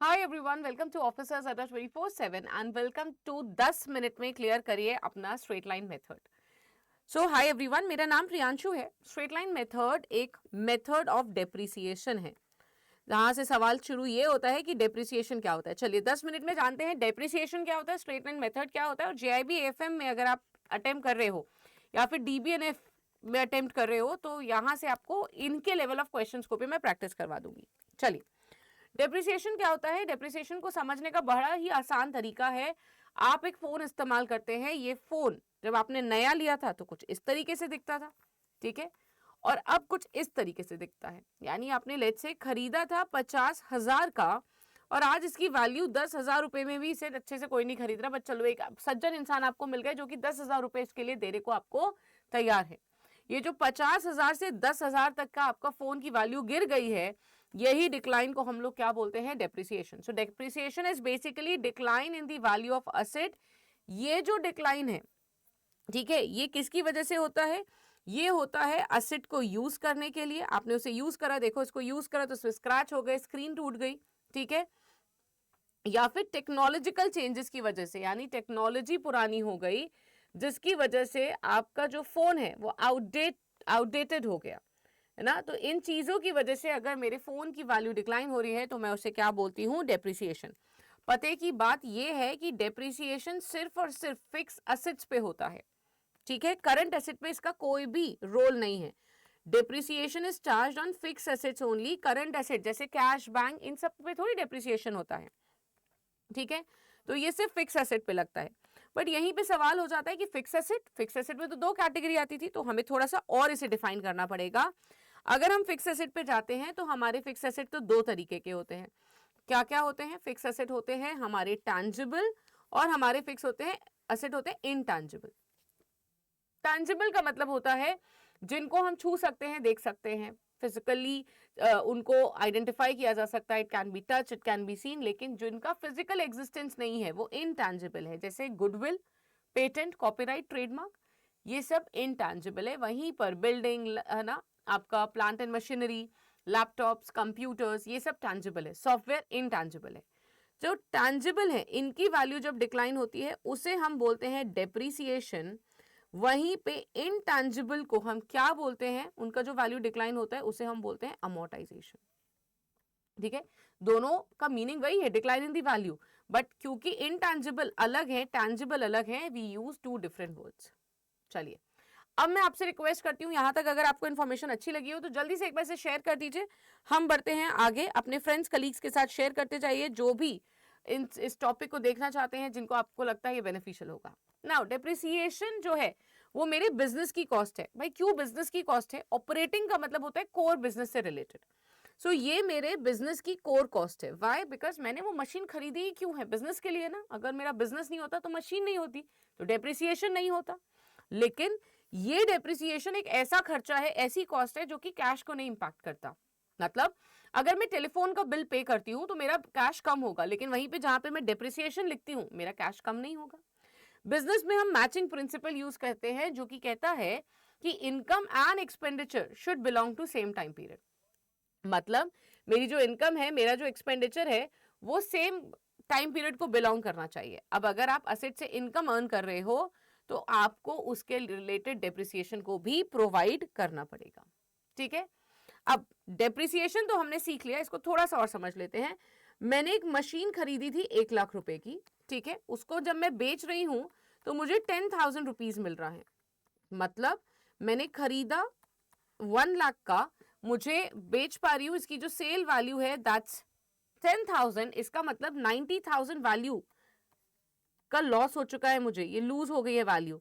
Hi everyone, welcome to officers Adda 24/7 and welcome to 10 minute में clear करिए अपना straight line method. So hi everyone, मेरा नाम प्रियांशु है। स्ट्रेट लाइन मेथड एक मेथड ऑफ डेप्रिसिएशन है। जहां से सवाल शुरू ये होता है कि डेप्रिसिएशन क्या होता है। चलिए 10 मिनट में जानते हैं डेप्रिसिएशन क्या होता है, स्ट्रेट लाइन मेथड क्या होता है। और जेआईबी एफएम में अगर आप अटेम्प्ट कर रहे हो या फिर डीबीएनएफ में अटेम्प्ट कर रहे हो तो यहाँ से आपको इनके लेवल ऑफ क्वेश्चंस को भी मैं प्रैक्टिस करवा दूंगी। चलिए, डेप्रिसिएशन क्या होता है। डेप्रिसिएशन को समझने का बड़ा ही आसान तरीका है। आप एक फोन इस्तेमाल करते हैं। ये फोन जब आपने नया लिया था तो कुछ इस तरीके से दिखता था, ठीक है, और अब कुछ इस तरीके से दिखता है। यानी आपने लेट्स से खरीदा था 50,000 का और आज इसकी वैल्यू 10,000 रुपए में भी इसे अच्छे से कोई नहीं खरीद रहा। बट चलो, एक सज्जन इंसान आपको मिल गए जो कि 10,000 रुपए इसके लिए देने को आपको तैयार है। ये जो 50,000 से 10,000 तक का आपका फोन की वैल्यू गिर गई है, यही डिक्लाइन को हम लोग क्या बोलते हैं, depreciation. So depreciation is basically decline in the value of asset. ये जो डिक्लाइन है, ठीक है, ये किसकी वजह से होता है? ये होता है असेट को यूज करने के लिए। आपने उसे यूज करा, देखो इसको यूज करा तो उसमें स्क्रैच हो गए, स्क्रीन टूट गई, ठीक है, या फिर टेक्नोलॉजिकल चेंजेस की वजह से, यानी टेक्नोलॉजी पुरानी हो गई जिसकी वजह से आपका जो फोन है वो आउटडेटेड हो गया, है ना। तो इन चीजों की वजह से अगर मेरे फोन की वैल्यू डिक्लाइन हो रही है तो मैं उसे क्या बोलती हूँ, डेप्रिसिएशन। पते की बात यह है कि डेप्रिसिएशन सिर्फ और सिर्फ फिक्स असेट्स पे होता है, ठीक है। करंट एसेट पे इसका कोई भी रोल नहीं है। Depreciation is charge on fix assets only. Current asset जैसे कैश, बैंक, इन सब पे थोड़ी डेप्रिसिएशन होता है, ठीक है। तो ये सिर्फ फिक्स एसेट पे लगता है। बट यहीं पे सवाल हो जाता है कि फिक्स एसेट में तो दो कैटेगरी आती थी, तो हमें थोड़ा सा और इसे डिफाइन करना पड़ेगा। अगर हम फिक्स एसेट पे जाते हैं तो हमारे फिक्स एसेट तो दो तरीके के होते हैं। क्या क्या होते हैं? फिक्स एसेट होते हैं हमारे टैंजिबल और हमारे फिक्स होते हैं एसेट होते हैं इनटैंजिबल। टैंजिबल का मतलब होता है जिनको हम छू सकते हैं, देख सकते हैं, फिजिकली उनको आइडेंटिफाई किया जा सकता है। It can be touch, it can be seen. लेकिन जिनका फिजिकल एग्जिस्टेंस नहीं है वो इनटैंजिबल है, जैसे गुडविल, पेटेंट, कॉपीराइट, ट्रेडमार्क, ये सब इनटैंजिबल है। वहीं पर बिल्डिंग, है ना, आपका plant and machinery, laptops, computers, ये सब टैंजिबल है। सॉफ्टवेयर इनटैंजिबल है। जो टैंजिबल है इनकी वैल्यू जब डिक्लाइन होती है उसे हम बोलते हैं डेप्रिसिएशन। वहीं पे इनटैंजिबल को हम क्या बोलते हैं, उनका जो वैल्यू डिक्लाइन होता है उसे हम बोलते हैं अमोर्टाइजेशन, ठीक है। दोनों का मीनिंग वही है, decline in the value, but क्योंकि इनटैंजिबल अलग है, टैंजिबल अलग है, we use two different words. चलिए, अब मैं आपसे रिक्वेस्ट करती हूं, यहां तक अगर आपको इन्फॉर्मेशन अच्छी लगी हो तो जल्दी से एक बार से शेयर कर दीजिए। हम बढ़ते हैं आगे, अपने फ्रेंड्स, कलीग्स के साथ शेयर करते जाइए जो भी इस टॉपिक को देखना चाहते हैं, जिनको आपको लगता है ये बेनिफिशियल होगा। नाउ डेप्रिसिएशन जो है वो मेरे बिजनेस की कॉस्ट है। भाई क्यों बिजनेस की कॉस्ट है? ऑपरेटिंग का मतलब होता है कोर बिजनेस से रिलेटेड। सो ये मेरे बिजनेस की कोर कॉस्ट है। वाई? बिकॉज मैंने वो मशीन खरीदी ही क्यों है? बिजनेस के लिए ना। अगर मेरा बिजनेस नहीं होता तो मशीन नहीं होती, तो डेप्रिसिएशन नहीं होता। लेकिन ये डेप्रिसिएशन एक ऐसा खर्चा है, ऐसी कॉस्ट है जो कि कैश को नहीं इंपैक्ट करता। मतलब अगर मैं टेलीफोन का बिल पे करती हूं तो मेरा कैश कम होगा, लेकिन वहीं पे जहां पे मैं डेप्रिसिएशन लिखती हूं मेरा कैश कम नहीं होगा। बिजनेस में हम मैचिंग प्रिंसिपल यूज करते हैं जो कि कहता है कि income and expenditure should belong to same time period. मतलब मेरी जो इनकम है, मेरा जो एक्सपेंडिचर है, वो सेम टाइम पीरियड को बिलोंग करना चाहिए। अब अगर आप असेट से इनकम अर्न कर रहे हो तो आपको उसके रिलेटेड डेप्रिसिएशन को भी प्रोवाइड करना पड़ेगा, ठीक है। अब डेप्रिसिएशन तो हमने सीख लिया, इसको थोड़ा सा और समझ लेते हैं। मैंने एक मशीन खरीदी थी 1,00,000 रुपए की, ठीक है। उसको जब मैं बेच रही हूं तो मुझे 10,000 रुपीज मिल रहा है। मतलब मैंने खरीदा 1,00,000 का, मुझे बेच पा रही हूं, इसकी जो सेल वैल्यू है दैट्स 10,000। इसका मतलब 90,000 वैल्यू का लॉस हो चुका है, मुझे ये लूज हो गई है वैल्यू।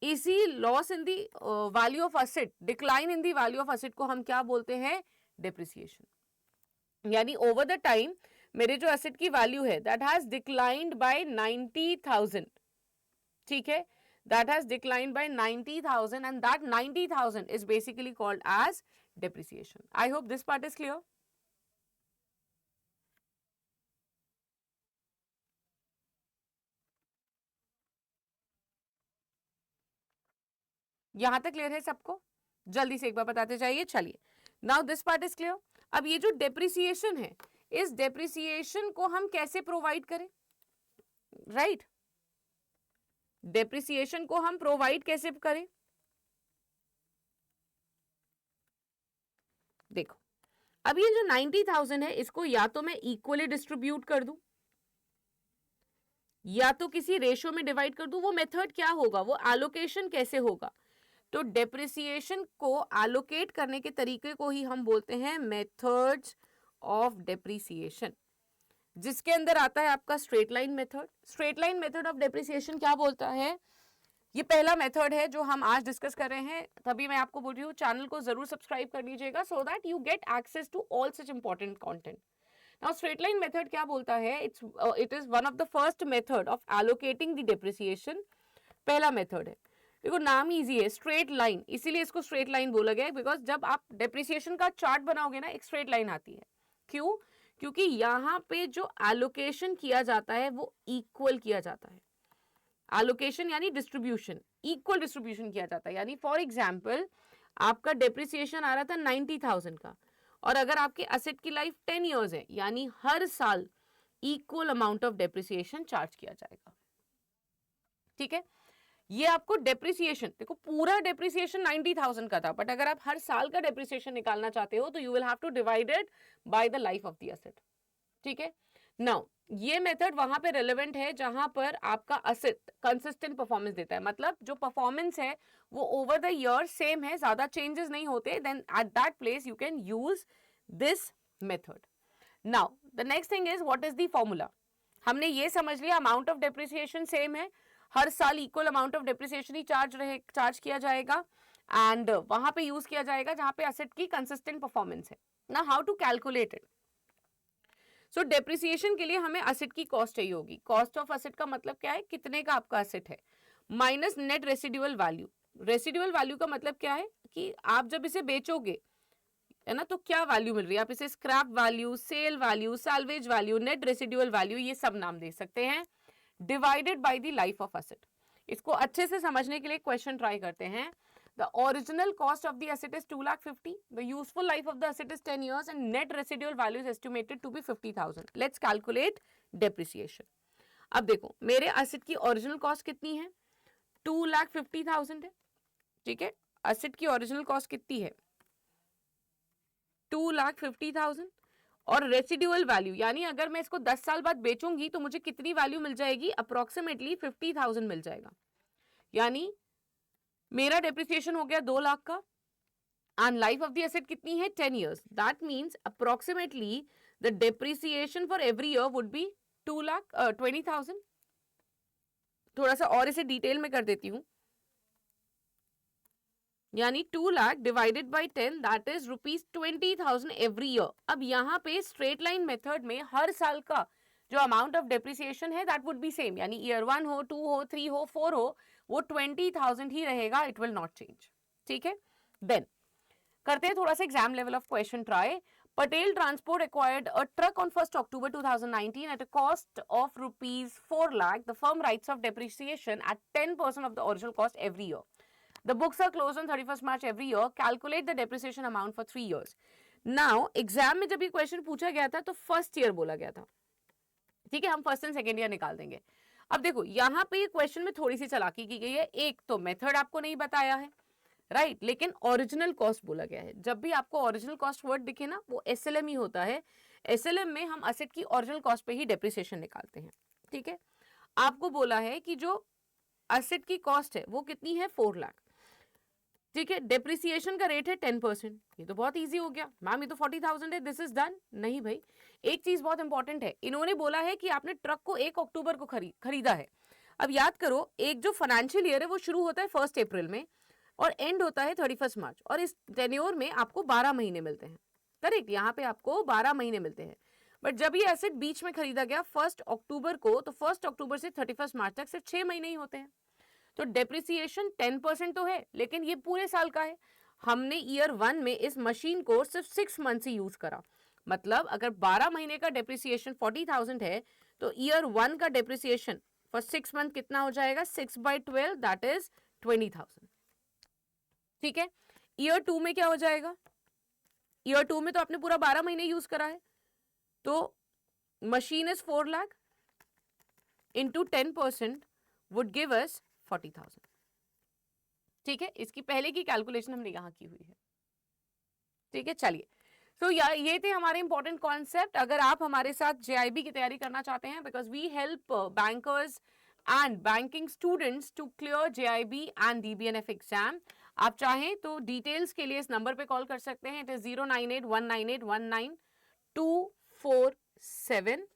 इसी loss in the value of asset, decline in the value of asset को हम क्या बोलते हैं, डेप्रिसिएशन। यानी ओवर द टाइम मेरे जो एसेट की वैल्यू है दैट हैज डिक्लाइंड बाय 90,000, ठीक है, that has declined by 90,000 and that 90,000 is basically called as depreciation. I hope this part is clear. यहां तक क्लियर है सबको? जल्दी से एक बार बताते जाइए। चलिए, now this part is clear. अब ये जो डेप्रिसिएशन है इस डेप्रिसिएशन को हम कैसे प्रोवाइड करें, राइट? डेप्रिसिएशन को हम प्रोवाइड कैसे करें? देखो, अब ये जो 90,000 है इसको या तो मैं इक्वली डिस्ट्रीब्यूट कर दूं या तो किसी रेशियो में डिवाइड कर दूं। वो मेथड क्या होगा, वो एलोकेशन कैसे होगा? तो डेप्रिसिएशन को एलोकेट करने के तरीके को ही हम बोलते हैं मेथड्स ऑफ डेप्रिसिएशन, जिसके अंदर आता है आपका straight line method. Straight line method of depreciation क्या बोलता है? ये पहला मेथड है जो हम आज डिस्कस कर रहे हैं, तभी मैं आपको बोल रही हूँ चैनल को जरूर सब्सक्राइब कर लीजिएगा so that you get access to all such important content. Now straight line method क्या बोलता है? It is one of the first method of allocating the depreciation. पहला मेथड है, देखो नाम इजी है, स्ट्रेट लाइन, इसीलिए इसको स्ट्रेट लाइन बोला गया है बिकॉज जब आप डेप्रिसिएशन का चार्ट बनाओगे ना एक स्ट्रेट लाइन आती है। क्यों? क्योंकि यहाँ पे जो एलोकेशन किया जाता है वो इक्वल किया जाता है। एलोकेशन यानी डिस्ट्रीब्यूशन, इक्वल डिस्ट्रीब्यूशन किया जाता है। यानी फॉर एग्जाम्पल आपका डेप्रिसिएशन आ रहा था 90,000 का, और अगर आपके असेट की लाइफ 10 ईयर्स है यानी हर साल equal amount of depreciation charge किया जाएगा। ठीक है, ये आपको डेप्रिसिएशन, देखो पूरा डेप्रिसिएशन 90,000 का था, बट अगर आप हर साल का डेप्रिसिएशन निकालना चाहते हो तो you will have to divide it by the life of the asset. ठीक है, नाउ ये मेथड वहां पे रेलेवेंट है जहां पर आपका असेट कंसिस्टेंट परफॉर्मेंस देता है, मतलब जो परफॉर्मेंस है वो ओवर द ईयर सेम है, ज्यादा चेंजेस नहीं होते, then at that place you can use this method. Now the next thing is what is the formula. हमने ये समझ लिया अमाउंट ऑफ डेप्रिसिएशन सेम है, हर साल equal amount of depreciation he charge किया जाएगा एंड वहां पे यूज किया जाएगा जहां पे असेट की कंसिस्टेंट परफॉर्मेंस है। Now how to calculate it? So depreciation के लिए हमें असेट की कॉस्ट चाहिए होगी। कॉस्ट ऑफ असेट का मतलब क्या है, कितने का आपका असेट है, minus net residual value. Residual value का मतलब क्या है कि आप जब इसे बेचोगे है ना तो क्या वैल्यू मिल रही है, आप इसे scrap value, sale value, salvage value, net residual value, ये सब नाम दे सकते हैं, divided by the life of asset. इसको अच्छे से समझने के लिए क्वेश्चन ट्राई करते हैं। The original cost of the asset is 2,50,000. The useful life of the asset is 10 years and net residual value is estimated to be 50,000. Let's calculate depreciation. अब देखो मेरे asset की original cost कितनी है, 2,50,000 है। ठीक है, asset की original cost कितनी है, 2,50,000, और रेसिडुअल वैल्यू यानी अगर मैं इसको 10 साल बाद बेचूंगी तो मुझे कितनी वैल्यू मिल जाएगी, अप्रोक्सीमेटली 50,000 मिल जाएगा। यानी मेरा डेप्रिसिएशन हो गया 2 लाख का and life of the asset कितनी है, 10 years. That means approximately the depreciation for every year would be 2,20,000। थोड़ा सा और इसे डिटेल में कर देती हूं, यानी 2 lakh divided by 10 that is ₹20,000 every year. अब यहाँ पे स्ट्रेट लाइन मेथड में हर साल का जो अमाउंट ऑफ डेप्रिसिएशन है दैट वुड बी सेम, यानी ईयर 1 हो, 2 हो, 3 हो, 4 हो, वो 20,000 ही रहेगा, इट विल नॉट चेंज। ठीक है, देन करते हैं थोड़ा सा exam level of question try. Patel transport acquired a truck on 1st October 2019 at a cost of ₹4 lakh. The firm writes off depreciation at 10% of the original cost every year. The books are closed on 31st March every year. Calculate the depreciation amount for 3 years. Now exam में जब ये question पूछा गया था तो first year बोला गया था। ठीक है, हम फर्स्ट एंड सेकेंड ईयर निकाल देंगे। अब देखो यहाँ पे ये क्वेश्चन में थोड़ी सी चालाकी की गई है, एक तो मेथड आपको नहीं बताया है, राइट, लेकिन ओरिजिनल कॉस्ट बोला गया है। जब भी आपको ओरिजिनल कॉस्ट वर्ड दिखे ना वो एसएलएम ही होता है। एसएलएम में हम असेट की ओरिजिनल कॉस्ट पे ही डेप्रिसिएशन निकालते हैं। ठीक है, आपको बोला है कि जो असेट की कॉस्ट है वो कितनी है, 4 लाख। ठीक है, डेप्रिसिएशन का रेट है 10%। ये तो बहुत इजी हो गया मैम, ये तो 40,000 है, दिस इज डन। नहीं भाई, एक चीज बहुत इंपॉर्टेंट है, इन्होंने बोला है कि आपने ट्रक को 1 अक्टूबर को खरीदा है। अब याद करो, एक जो फाइनेंशियल ईयर है वो शुरू होता है 1 अप्रैल में और एंड होता है 31 मार्च, और इस टेन्योर में आपको 12 महीने मिलते हैं। करेक्ट, यहाँ पे आपको 12 महीने मिलते हैं। बट जब ये एसेट बीच में खरीदा गया 1 अक्टूबर को, तो 1 अक्टूबर से 31 मार्च तक सिर्फ 6 महीने ही होते हैं। तो डेप्रिसिएशन 10% तो है, लेकिन ये पूरे साल का है। हमने ईयर 1 में इस मशीन को सिर्फ 6 मंथ से यूज करा, मतलब अगर 12 महीने का डेप्रिसिएशन 40,000 है तो ईयर 1 का डेप्रिसिएशन फॉर 6 मंथ कितना हो जाएगा, 6/12 दैट इज 20,000। ठीक है, ईयर 2 में क्या हो जाएगा, ईयर 2 में तो आपने पूरा 12 महीने यूज करा है, तो machine is 4 lakh into 10% would give us 40,000. ठीक है, इसकी पहले की कैलकुलेशन हमने यहां की हुई है. ठीक है, चलिए. तो ये थे हमारे इंपॉर्टेंट कॉन्सेप्ट. अगर आप हमारे साथ JIB की तैयारी करना चाहते हैं, because we help bankers and banking students to clear JIB and DBNF exam. आप चाहें तो डिटेल्स के लिए इस नंबर पे कॉल कर सकते हैं. It is 09819819247.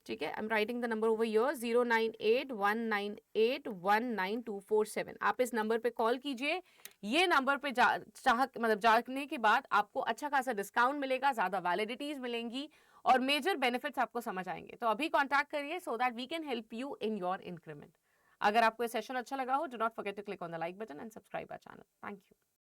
ठीक है, I am writing the number over here, 09819819247. आप इस नंबर पे कॉल कीजिए. ये नंबर पे जाने के बाद आपको अच्छा खासा डिस्काउंट मिलेगा, ज्यादा वैलिडिटीज मिलेंगी और मेजर बेनिफिट्स आपको समझ आएंगे. तो अभी कॉन्टैक्ट करिए so that we can help you in your increment. अगर आपको ये सेशन अच्छा लगा हो, do not forget to click on the like button and subscribe our channel. Thank you.